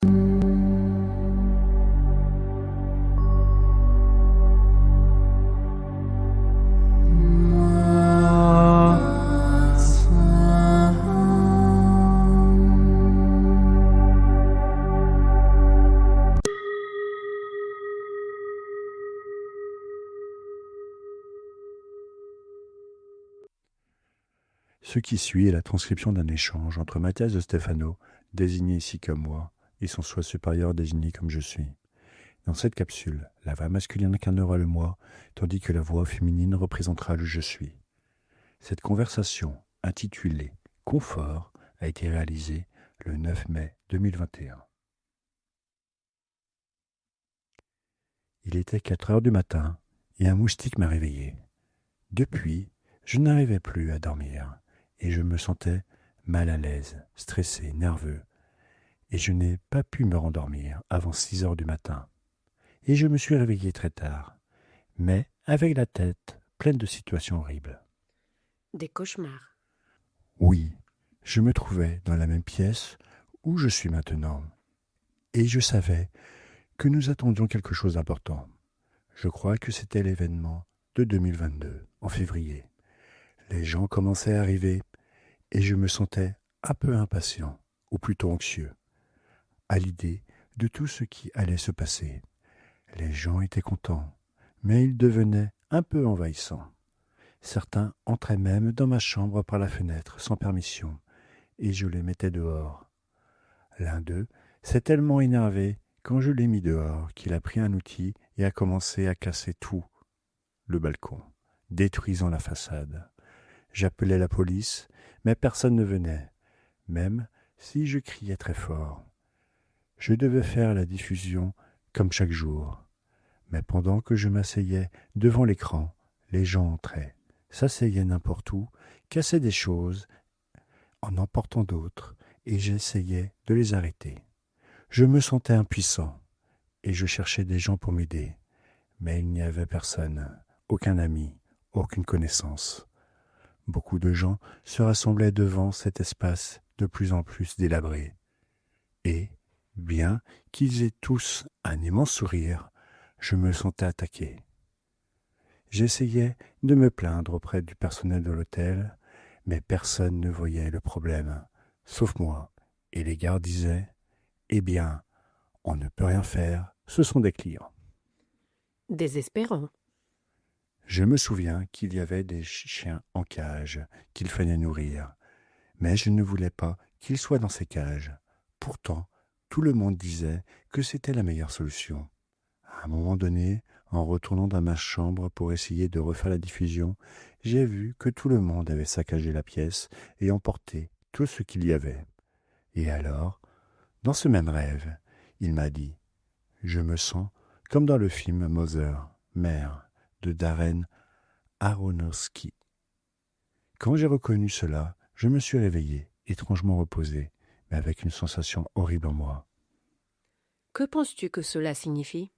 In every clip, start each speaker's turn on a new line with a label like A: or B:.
A: Ce qui suit est la transcription d'un échange entre Mathias de Stefano, désigné ici comme moi, et son soi supérieur désigné comme je suis. Dans cette capsule, la voix masculine incarnera le moi, tandis que la voix féminine représentera le je suis. Cette conversation, intitulée « Confort », a été réalisée le 9 mai 2021. Il était 4 heures du matin et un moustique m'a réveillé. Depuis, je n'arrivais plus à dormir et je me sentais mal à l'aise, stressé, nerveux. Et je n'ai pas pu me rendormir avant 6 heures du matin. Et je me suis réveillé très tard, mais avec la tête pleine de situations horribles.
B: Des cauchemars.
A: Oui, je me trouvais dans la même pièce où je suis maintenant. Et je savais que nous attendions quelque chose d'important. Je crois que c'était l'événement de 2022, en février. Les gens commençaient à arriver et je me sentais un peu impatient, ou plutôt anxieux, à l'idée de tout ce qui allait se passer. Les gens étaient contents, mais ils devenaient un peu envahissants. Certains entraient même dans ma chambre par la fenêtre sans permission, et je les mettais dehors. L'un d'eux s'est tellement énervé quand je l'ai mis dehors qu'il a pris un outil et a commencé à casser tout le balcon, détruisant la façade. J'appelais la police, mais personne ne venait, même si je criais très fort. Je devais faire la diffusion comme chaque jour. Mais pendant que je m'asseyais devant l'écran, les gens entraient, s'asseyaient n'importe où, cassaient des choses, en emportant d'autres, et j'essayais de les arrêter. Je me sentais impuissant, et je cherchais des gens pour m'aider, mais il n'y avait personne, aucun ami, aucune connaissance. Beaucoup de gens se rassemblaient devant cet espace de plus en plus délabré. Et, bien qu'ils aient tous un immense sourire, je me sentais attaqué. J'essayais de me plaindre auprès du personnel de l'hôtel, mais personne ne voyait le problème, sauf moi. Et les gardes disaient « Eh bien, on ne peut rien faire, ce sont des clients. »
B: Désespérant.
A: Je me souviens qu'il y avait des chiens en cage qu'il fallait nourrir, mais je ne voulais pas qu'ils soient dans ces cages. Pourtant, tout le monde disait que c'était la meilleure solution. À un moment donné, en retournant dans ma chambre pour essayer de refaire la diffusion, j'ai vu que tout le monde avait saccagé la pièce et emporté tout ce qu'il y avait. Et alors, dans ce même rêve, il m'a dit « Je me sens comme dans le film Mother, Mère de Darren Aronofsky. » Quand j'ai reconnu cela, je me suis réveillé, étrangement reposé, mais avec une sensation horrible en moi.
B: Que penses-tu que cela signifie ?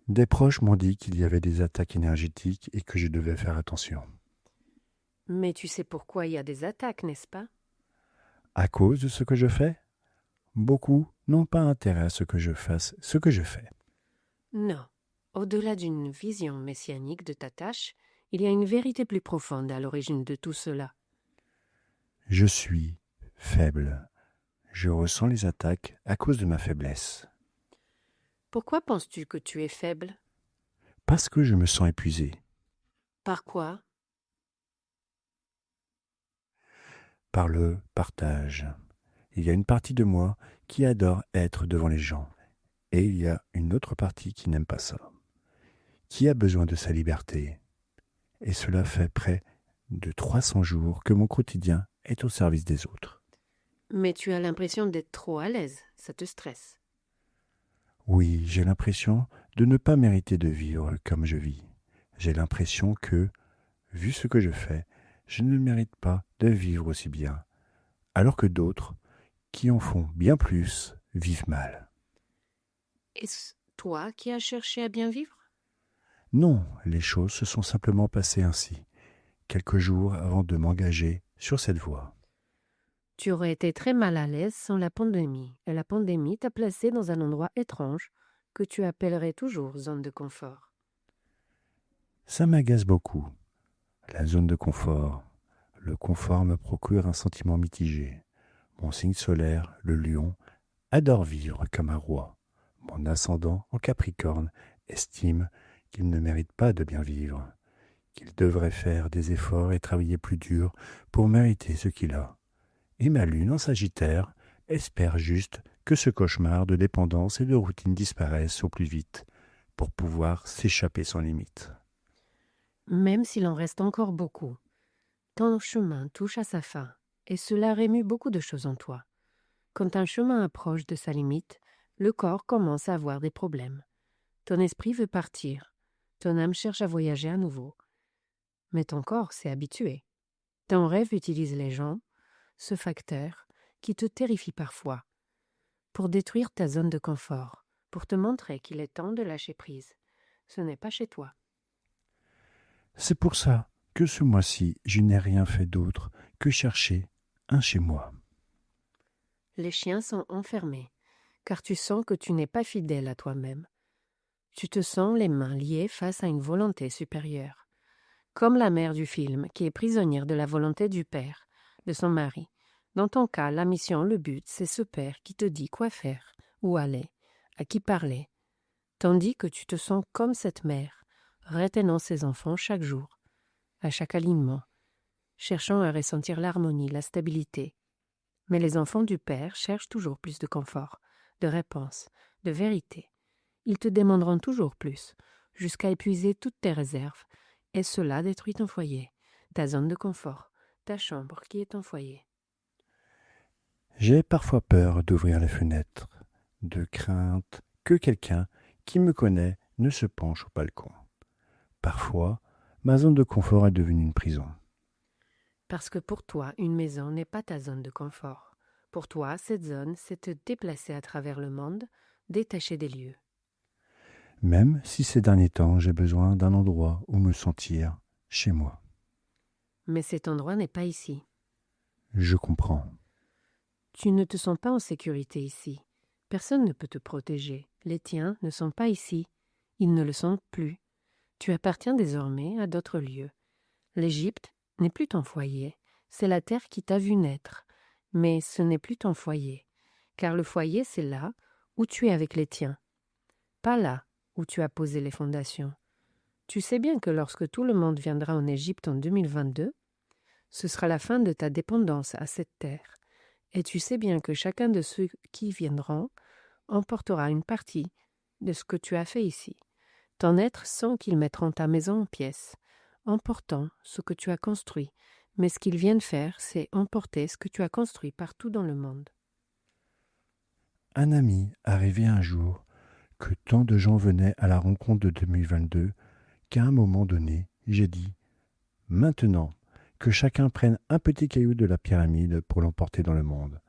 A: Des proches m'ont dit qu'il y avait des attaques énergétiques et que je devais faire attention.
B: Mais tu sais pourquoi il y a des attaques, n'est-ce pas ?
A: À cause de ce que je fais ? Beaucoup n'ont pas intérêt à ce que je fasse ce que je fais.
B: Non. Au-delà d'une vision messianique de ta tâche, il y a une vérité plus profonde à l'origine de tout cela.
A: Je suis faible. Je ressens les attaques à cause de ma faiblesse.
B: Pourquoi penses-tu que tu es faible ?
A: Parce que je me sens épuisé.
B: Par quoi ?
A: Par le partage. Il y a une partie de moi qui adore être devant les gens. Et il y a une autre partie qui n'aime pas ça. Qui a besoin de sa liberté. Et cela fait près de 300 jours que mon quotidien est au service des autres.
B: Mais tu as l'impression d'être trop à l'aise, ça te stresse.
A: Oui, j'ai l'impression de ne pas mériter de vivre comme je vis. J'ai l'impression que, vu ce que je fais, je ne mérite pas de vivre aussi bien, alors que d'autres, qui en font bien plus, vivent mal.
B: Est-ce toi qui as cherché à bien vivre ?
A: Non, les choses se sont simplement passées ainsi, quelques jours avant de m'engager sur cette voie.
B: Tu aurais été très mal à l'aise sans la pandémie, et la pandémie t'a placé dans un endroit étrange que tu appellerais toujours zone de confort.
A: Ça m'agace beaucoup, la zone de confort. Le confort me procure un sentiment mitigé. Mon signe solaire, le lion, adore vivre comme un roi. Mon ascendant en Capricorne estime qu'il ne mérite pas de bien vivre, qu'il devrait faire des efforts et travailler plus dur pour mériter ce qu'il a. Et ma lune en Sagittaire espère juste que ce cauchemar de dépendance et de routine disparaisse au plus vite pour pouvoir s'échapper sans limite.
B: Même s'il en reste encore beaucoup, ton chemin touche à sa fin, et cela rémue beaucoup de choses en toi. Quand un chemin approche de sa limite, le corps commence à avoir des problèmes. Ton esprit veut partir, ton âme cherche à voyager à nouveau. Mais ton corps s'est habitué. Ton rêve utilise les gens, ce facteur, qui te terrifie parfois, pour détruire ta zone de confort, pour te montrer qu'il est temps de lâcher prise. Ce n'est pas chez toi.
A: C'est pour ça que ce mois-ci, je n'ai rien fait d'autre que chercher un chez moi.
B: Les chiens sont enfermés, car tu sens que tu n'es pas fidèle à toi-même. Tu te sens les mains liées face à une volonté supérieure. Comme la mère du film qui est prisonnière de la volonté du père, de son mari. Dans ton cas, la mission, le but, c'est ce père qui te dit quoi faire, où aller, à qui parler. Tandis que tu te sens comme cette mère, retenant ses enfants chaque jour, à chaque alignement, cherchant à ressentir l'harmonie, la stabilité. Mais les enfants du père cherchent toujours plus de confort, de réponses, de vérité. Ils te demanderont toujours plus, jusqu'à épuiser toutes tes réserves, et cela détruit ton foyer, ta zone de confort, ta chambre qui est ton foyer.
A: J'ai parfois peur d'ouvrir les fenêtres, de crainte que quelqu'un qui me connaît ne se penche au balcon. Parfois, ma zone de confort est devenue une prison.
B: Parce que pour toi, une maison n'est pas ta zone de confort. Pour toi, cette zone, c'est te déplacer à travers le monde, détaché des lieux.
A: Même si ces derniers temps j'ai besoin d'un endroit où me sentir chez moi.
B: Mais cet endroit n'est pas ici.
A: Je comprends.
B: Tu ne te sens pas en sécurité ici. Personne ne peut te protéger. Les tiens ne sont pas ici. Ils ne le sont plus. Tu appartiens désormais à d'autres lieux. L'Égypte n'est plus ton foyer. C'est la terre qui t'a vu naître. Mais ce n'est plus ton foyer. Car le foyer, c'est là où tu es avec les tiens. Pas là où tu as posé les fondations. Tu sais bien que lorsque tout le monde viendra en Égypte en 2022, ce sera la fin de ta dépendance à cette terre. Et tu sais bien que chacun de ceux qui viendront emportera une partie de ce que tu as fait ici. Ton être sent qu'ils mettront ta maison en pièces, emportant ce que tu as construit, mais ce qu'ils viennent faire, c'est emporter ce que tu as construit partout dans le monde.
A: Un ami a rêvé un jour que tant de gens venaient à la rencontre de 2022 qu'à un moment donné, j'ai dit « Maintenant, que chacun prenne un petit caillou de la pyramide pour l'emporter dans le monde. »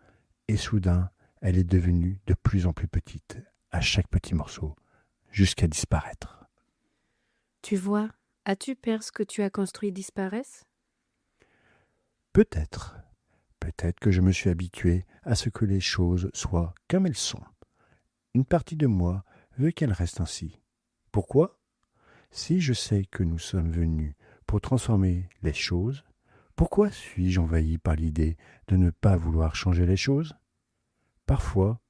A: Et soudain, elle est devenue de plus en plus petite, à chaque petit morceau, jusqu'à disparaître.
B: Tu vois, as-tu peur ce que tu as construit disparaisse?
A: Peut-être, peut-être que je me suis habitué à ce que les choses soient comme elles sont. Une partie de moi veut qu'elles restent ainsi. Pourquoi? Si je sais que nous sommes venus pour transformer les choses, pourquoi suis-je envahi par l'idée de ne pas vouloir changer les choses? Parfois,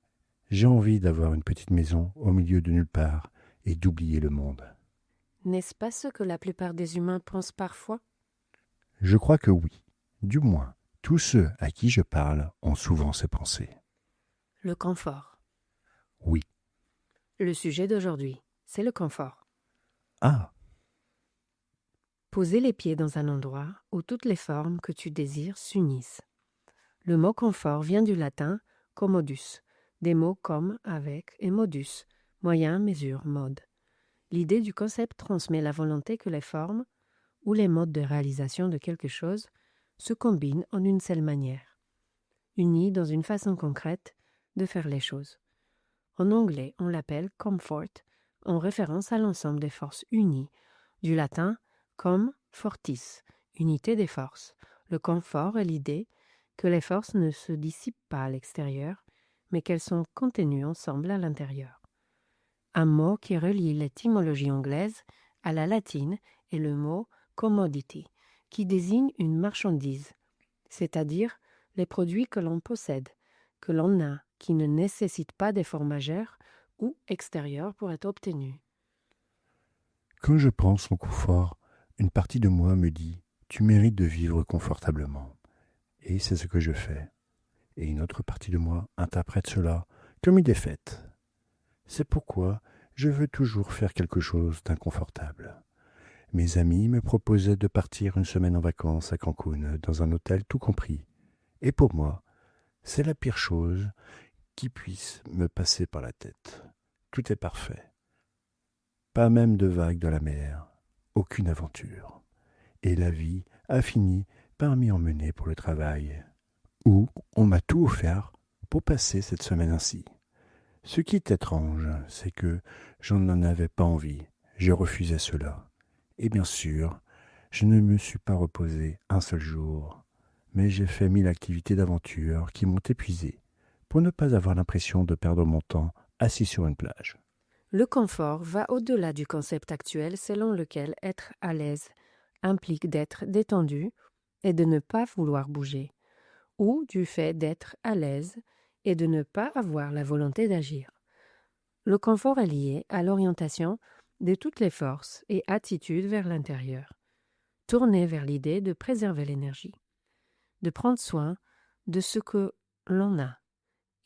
A: j'ai envie d'avoir une petite maison au milieu de nulle part et d'oublier le monde.
B: N'est-ce pas ce que la plupart des humains pensent parfois?
A: Je crois que oui. Du moins, tous ceux à qui je parle ont souvent ces pensées.
B: Le confort.
A: Oui.
B: Le sujet d'aujourd'hui, c'est le confort.
A: Ah,
B: Poser les pieds dans un endroit où toutes les formes que tu désires s'unissent. Le mot confort vient du latin commodus, des mots comme avec et modus, moyen, mesure, mode. L'idée du concept transmet la volonté que les formes ou les modes de réalisation de quelque chose se combinent en une seule manière, unis dans une façon concrète de faire les choses. En anglais, on l'appelle comfort, en référence à l'ensemble des forces unies, du latin com fortis, unité des forces. Le confort est l'idée que les forces ne se dissipent pas à l'extérieur, mais qu'elles sont contenues ensemble à l'intérieur. Un mot qui relie l'étymologie anglaise à la latine est le mot commodity, qui désigne une marchandise, c'est-à-dire les produits que l'on possède, que l'on a, qui ne nécessitent pas d'efforts majeurs ou extérieurs pour être obtenus.
A: Quand je pense au confort, une partie de moi me dit « Tu mérites de vivre confortablement ». Et c'est ce que je fais. Et une autre partie de moi interprète cela comme une défaite. C'est pourquoi je veux toujours faire quelque chose d'inconfortable. Mes amis me proposaient de partir une semaine en vacances à Cancun, dans un hôtel tout compris. Et pour moi, c'est la pire chose qui puisse me passer par la tête. Tout est parfait. Pas même de vagues de la mer, aucune aventure. Et la vie a fini par m'y emmener pour le travail, où on m'a tout offert pour passer cette semaine ainsi. Ce qui est étrange, c'est que je n'en avais pas envie, je refusais cela. Et bien sûr, je ne me suis pas reposé un seul jour, mais j'ai fait 1000 activités d'aventure qui m'ont épuisé, pour ne pas avoir l'impression de perdre mon temps assis sur une plage.
B: Le confort va au-delà du concept actuel selon lequel être à l'aise implique d'être détendu et de ne pas vouloir bouger, ou du fait d'être à l'aise et de ne pas avoir la volonté d'agir. Le confort est lié à l'orientation de toutes les forces et attitudes vers l'intérieur, tourné vers l'idée de préserver l'énergie, de prendre soin de ce que l'on a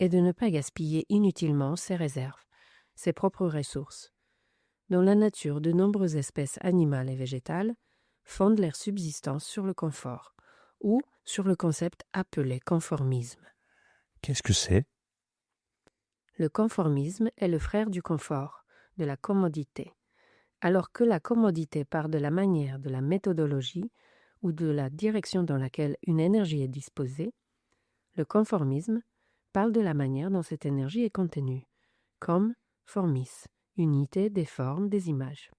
B: et de ne pas gaspiller inutilement ses réserves, ses propres ressources. Dans la nature, de nombreuses espèces animales et végétales fondent leur subsistance sur le confort ou sur le concept appelé conformisme.
A: Qu'est-ce que c'est ?
B: Le conformisme est le frère du confort, de la commodité. Alors que la commodité part de la manière, de la méthodologie ou de la direction dans laquelle une énergie est disposée, le conformisme parle de la manière dont cette énergie est contenue, comme formis, unité des formes des images.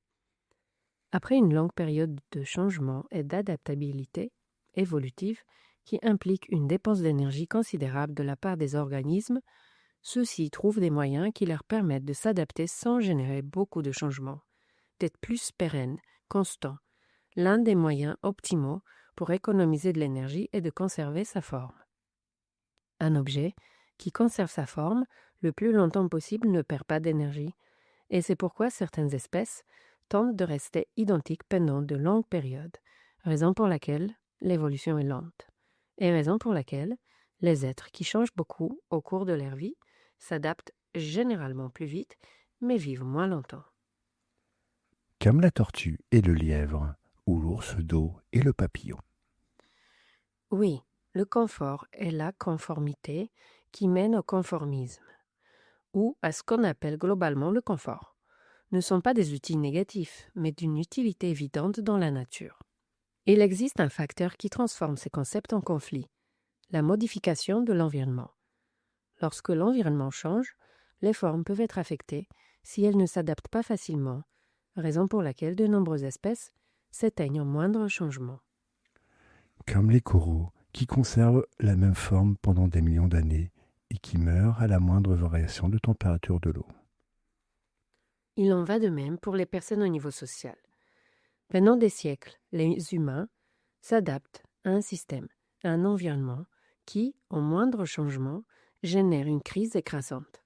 B: Après une longue période de changement et d'adaptabilité évolutive qui implique une dépense d'énergie considérable de la part des organismes, ceux-ci trouvent des moyens qui leur permettent de s'adapter sans générer beaucoup de changements, d'être plus pérennes, constants. L'un des moyens optimaux pour économiser de l'énergie est de conserver sa forme. Un objet qui conserve sa forme le plus longtemps possible ne perd pas d'énergie, et c'est pourquoi certaines espèces tentent de rester identiques pendant de longues périodes, raison pour laquelle l'évolution est lente, et raison pour laquelle les êtres qui changent beaucoup au cours de leur vie s'adaptent généralement plus vite, mais vivent moins longtemps.
A: Comme la tortue et le lièvre, ou l'ours d'eau et le papillon.
B: Oui, le confort est la conformité qui mène au conformisme, ou à ce qu'on appelle globalement le confort. Ne sont pas des outils négatifs, mais d'une utilité évidente dans la nature. Il existe un facteur qui transforme ces concepts en conflit, la modification de l'environnement. Lorsque l'environnement change, les formes peuvent être affectées si elles ne s'adaptent pas facilement, raison pour laquelle de nombreuses espèces s'éteignent en moindre changement.
A: Comme les coraux qui conservent la même forme pendant des millions d'années et qui meurent à la moindre variation de température de l'eau.
B: Il en va de même pour les personnes au niveau social. Pendant des siècles, les humains s'adaptent à un système, à un environnement qui, au moindre changement, génère une crise écrasante.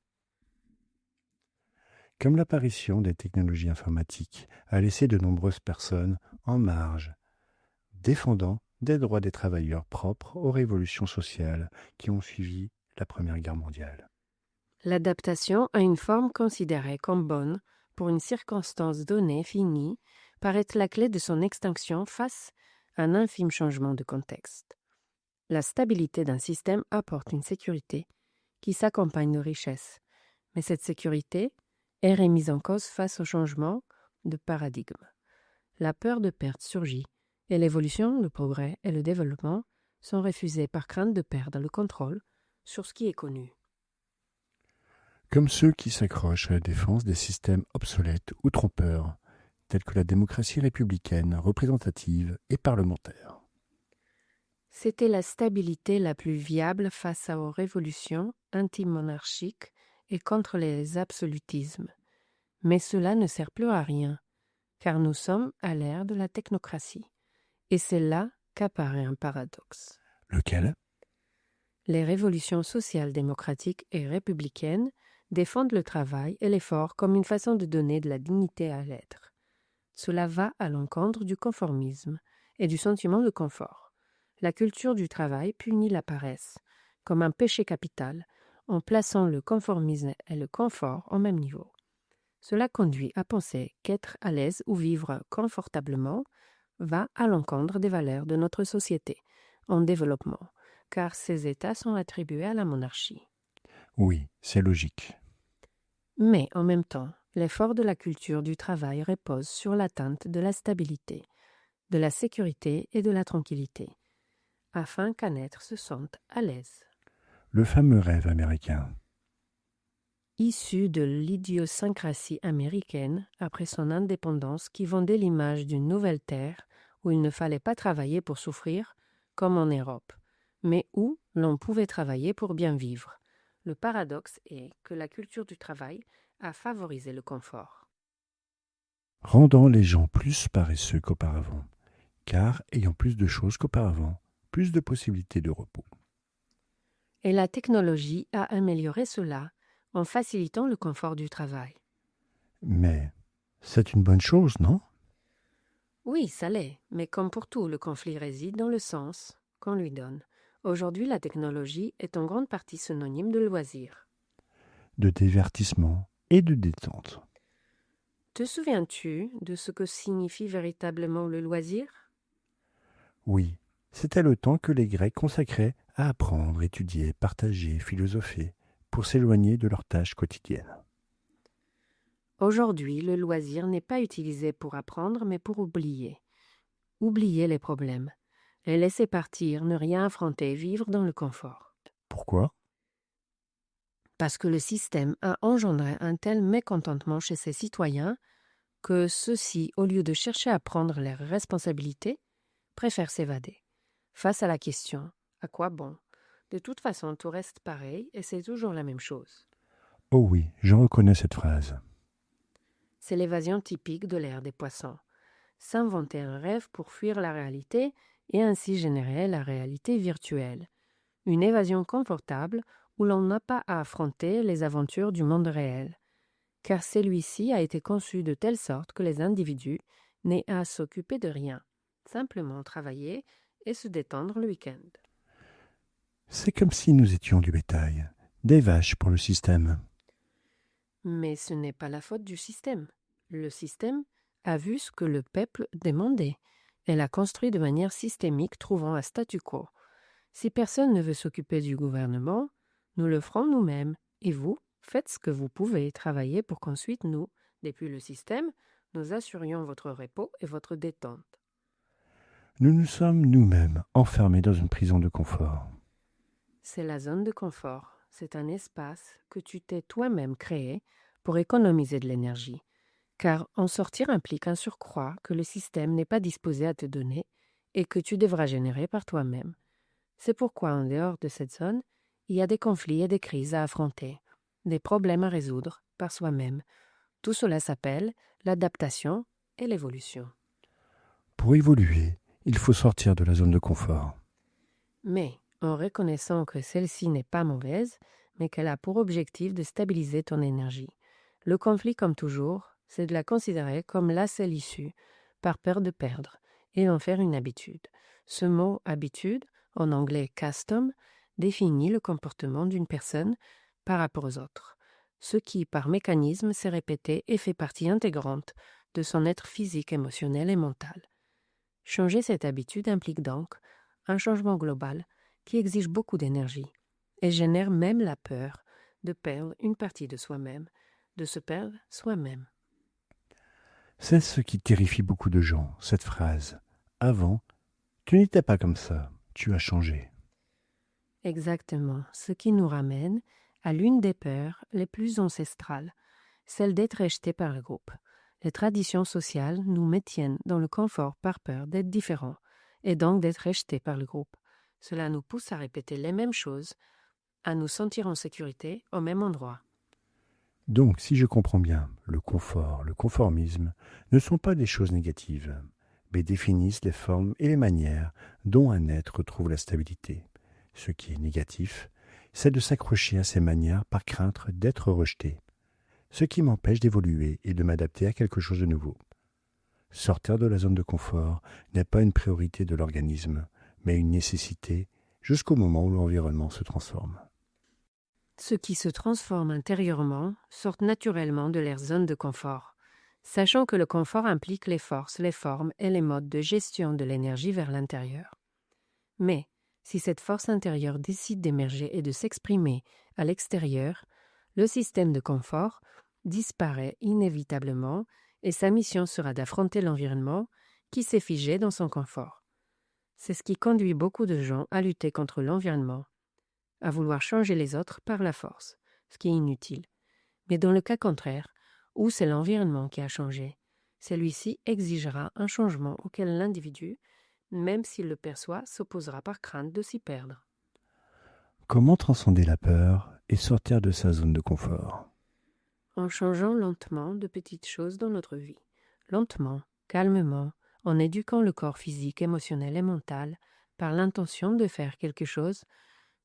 A: Comme l'apparition des technologies informatiques a laissé de nombreuses personnes en marge, défendant des droits des travailleurs propres aux révolutions sociales qui ont suivi la Première Guerre mondiale.
B: L'adaptation à une forme considérée comme bonne pour une circonstance donnée finie paraît la clé de son extinction face à un infime changement de contexte. La stabilité d'un système apporte une sécurité qui s'accompagne de richesse, mais cette sécurité est remise en cause face au changement de paradigme. La peur de perte surgit et l'évolution, le progrès et le développement sont refusés par crainte de perdre le contrôle sur ce qui est connu.
A: Comme ceux qui s'accrochent à la défense des systèmes obsolètes ou trompeurs, tels que la démocratie républicaine, représentative et parlementaire.
B: C'était la stabilité la plus viable face aux révolutions anti-monarchiques et contre les absolutismes. Mais cela ne sert plus à rien, car nous sommes à l'ère de la technocratie. Et c'est là qu'apparaît un paradoxe.
A: Lequel?
B: Les révolutions social-démocratiques et républicaines défendent le travail et l'effort comme une façon de donner de la dignité à l'être. Cela va à l'encontre du conformisme et du sentiment de confort. La culture du travail punit la paresse comme un péché capital en plaçant le conformisme et le confort au même niveau. Cela conduit à penser qu'être à l'aise ou vivre confortablement va à l'encontre des valeurs de notre société en développement, car ces états sont attribués à la monarchie.
A: Oui, c'est logique.
B: Mais en même temps, l'effort de la culture du travail repose sur l'atteinte de la stabilité, de la sécurité et de la tranquillité, afin qu'un être se sente à l'aise.
A: Le fameux rêve américain.
B: Issu de l'idiosyncrasie américaine après son indépendance qui vendait l'image d'une nouvelle terre où il ne fallait pas travailler pour souffrir, comme en Europe, mais où l'on pouvait travailler pour bien vivre. Le paradoxe est que la culture du travail a favorisé le confort.
A: Rendant les gens plus paresseux qu'auparavant, car ayant plus de choses qu'auparavant, plus de possibilités de repos.
B: Et la technologie a amélioré cela en facilitant le confort du travail.
A: Mais c'est une bonne chose, non?
B: Oui, ça l'est, mais comme pour tout, le conflit réside dans le sens qu'on lui donne. Aujourd'hui, la technologie est en grande partie synonyme de loisir.
A: De divertissement et de détente.
B: Te souviens-tu de ce que signifie véritablement le loisir?
A: Oui, c'était le temps que les Grecs consacraient à apprendre, étudier, partager, philosopher, pour s'éloigner de leurs tâches quotidiennes.
B: Aujourd'hui, le loisir n'est pas utilisé pour apprendre, mais pour oublier. Oublier les problèmes. Les laisser partir, ne rien affronter, vivre dans le confort.
A: Pourquoi?
B: Parce que le système a engendré un tel mécontentement chez ses citoyens que ceux-ci, au lieu de chercher à prendre leurs responsabilités, préfèrent s'évader. Face à la question « à quoi bon ?» De toute façon, tout reste pareil et c'est toujours la même chose.
A: Oh oui, je reconnais cette phrase.
B: C'est l'évasion typique de l'ère des poissons. S'inventer un rêve pour fuir la réalité et ainsi générer la réalité virtuelle. Une évasion confortable où l'on n'a pas à affronter les aventures du monde réel. Car celui-ci a été conçu de telle sorte que les individus n'aient à s'occuper de rien, simplement travailler et se détendre le week-end.
A: C'est comme si nous étions du bétail, des vaches pour le système.
B: Mais ce n'est pas la faute du système. Le système a vu ce que le peuple demandait. Elle a construit de manière systémique, trouvant un statu quo. Si personne ne veut s'occuper du gouvernement, nous le ferons nous-mêmes. Et vous, faites ce que vous pouvez, travailler pour qu'ensuite nous, depuis le système, nous assurions votre repos et votre détente.
A: Nous nous sommes nous-mêmes enfermés dans une prison de confort.
B: C'est la zone de confort. C'est un espace que tu t'es toi-même créé pour économiser de l'énergie. Car en sortir implique un surcroît que le système n'est pas disposé à te donner et que tu devras générer par toi-même. C'est pourquoi en dehors de cette zone, il y a des conflits et des crises à affronter, des problèmes à résoudre par soi-même. Tout cela s'appelle l'adaptation et l'évolution.
A: Pour évoluer, il faut sortir de la zone de confort.
B: Mais en reconnaissant que celle-ci n'est pas mauvaise, mais qu'elle a pour objectif de stabiliser ton énergie. Le conflit, comme toujours, c'est de la considérer comme la seule issue, par peur de perdre, et d'en faire une habitude. Ce mot « habitude », en anglais « custom », définit le comportement d'une personne par rapport aux autres, ce qui, par mécanisme, s'est répété et fait partie intégrante de son être physique, émotionnel et mental. Changer cette habitude implique donc un changement global qui exige beaucoup d'énergie et génère même la peur de perdre une partie de soi-même, de se perdre soi-même.
A: C'est ce qui terrifie beaucoup de gens, cette phrase. Avant, tu n'étais pas comme ça, tu as changé.
B: Exactement, ce qui nous ramène à l'une des peurs les plus ancestrales, celle d'être rejeté par le groupe. Les traditions sociales nous maintiennent dans le confort par peur d'être différents et donc d'être rejetés par le groupe. Cela nous pousse à répéter les mêmes choses, à nous sentir en sécurité au même endroit.
A: Donc, si je comprends bien, le confort, le conformisme ne sont pas des choses négatives, mais définissent les formes et les manières dont un être trouve la stabilité. Ce qui est négatif, c'est de s'accrocher à ces manières par crainte d'être rejeté, ce qui m'empêche d'évoluer et de m'adapter à quelque chose de nouveau. Sortir de la zone de confort n'est pas une priorité de l'organisme, mais une nécessité jusqu'au moment où l'environnement se transforme.
B: Ceux qui se transforment intérieurement sortent naturellement de leur zone de confort, sachant que le confort implique les forces, les formes et les modes de gestion de l'énergie vers l'intérieur. Mais, si cette force intérieure décide d'émerger et de s'exprimer à l'extérieur, le système de confort disparaît inévitablement et sa mission sera d'affronter l'environnement qui s'est figé dans son confort. C'est ce qui conduit beaucoup de gens à lutter contre l'environnement, à vouloir changer les autres par la force, ce qui est inutile. Mais dans le cas contraire, où c'est l'environnement qui a changé, celui-ci exigera un changement auquel l'individu, même s'il le perçoit, s'opposera par crainte de s'y perdre.
A: Comment transcender la peur et sortir de sa zone de confort?
B: En changeant lentement de petites choses dans notre vie, lentement, calmement, en éduquant le corps physique, émotionnel et mental par l'intention de faire quelque chose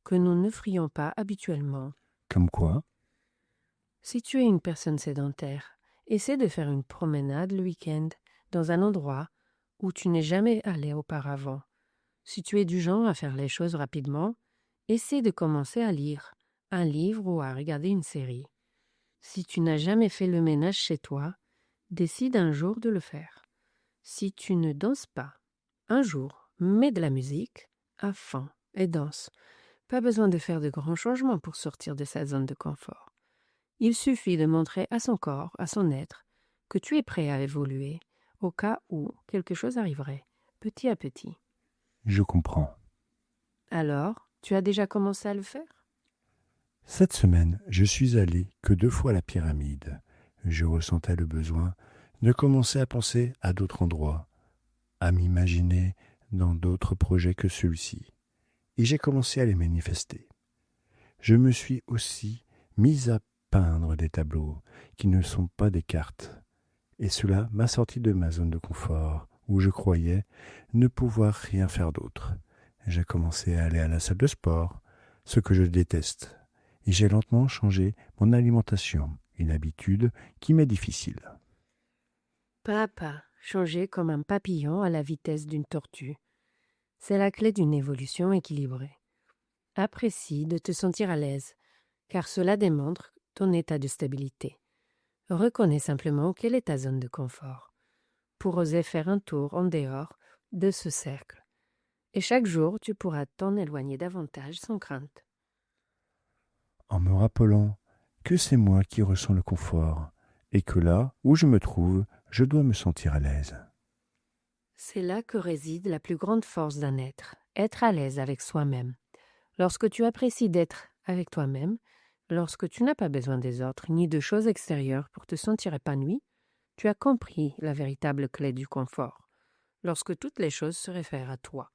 B: que nous ne ferions pas habituellement.
A: Comme quoi?
B: Si tu es une personne sédentaire, essaie de faire une promenade le week-end dans un endroit où tu n'es jamais allé auparavant. Si tu es du genre à faire les choses rapidement, essaie de commencer à lire un livre ou à regarder une série. Si tu n'as jamais fait le ménage chez toi, décide un jour de le faire. Si tu ne danses pas, un jour, mets de la musique à fond et danse. Pas besoin de faire de grands changements pour sortir de sa zone de confort. Il suffit de montrer à son corps, à son être, que tu es prêt à évoluer au cas où quelque chose arriverait, petit à petit.
A: Je comprends.
B: Alors, tu as déjà commencé à le faire?
A: Cette semaine, je suis allé que 2 fois à la pyramide. Je ressentais le besoin de commencer à penser à d'autres endroits, à m'imaginer dans d'autres projets que celui-ci. Et j'ai commencé à les manifester. Je me suis aussi mis à peindre des tableaux qui ne sont pas des cartes. Et cela m'a sorti de ma zone de confort, où je croyais ne pouvoir rien faire d'autre. J'ai commencé à aller à la salle de sport, ce que je déteste. Et j'ai lentement changé mon alimentation, une habitude qui m'est difficile.
B: Pas à pas, changer comme un papillon à la vitesse d'une tortue. C'est la clé d'une évolution équilibrée. Apprécie de te sentir à l'aise, car cela démontre ton état de stabilité. Reconnais simplement quelle est ta zone de confort, pour oser faire un tour en dehors de ce cercle. Et chaque jour, tu pourras t'en éloigner davantage sans crainte.
A: En me rappelant que c'est moi qui ressens le confort, et que là où je me trouve, je dois me sentir à l'aise.
B: C'est là que réside la plus grande force d'un être à l'aise avec soi-même. Lorsque tu apprécies d'être avec toi-même, lorsque tu n'as pas besoin des autres ni de choses extérieures pour te sentir épanoui, tu as compris la véritable clé du confort, lorsque toutes les choses se réfèrent à toi.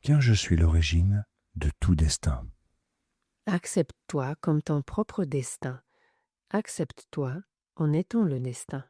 A: Car je suis l'origine de tout destin.
B: Accepte-toi comme ton propre destin. Accepte-toi en étant le destin.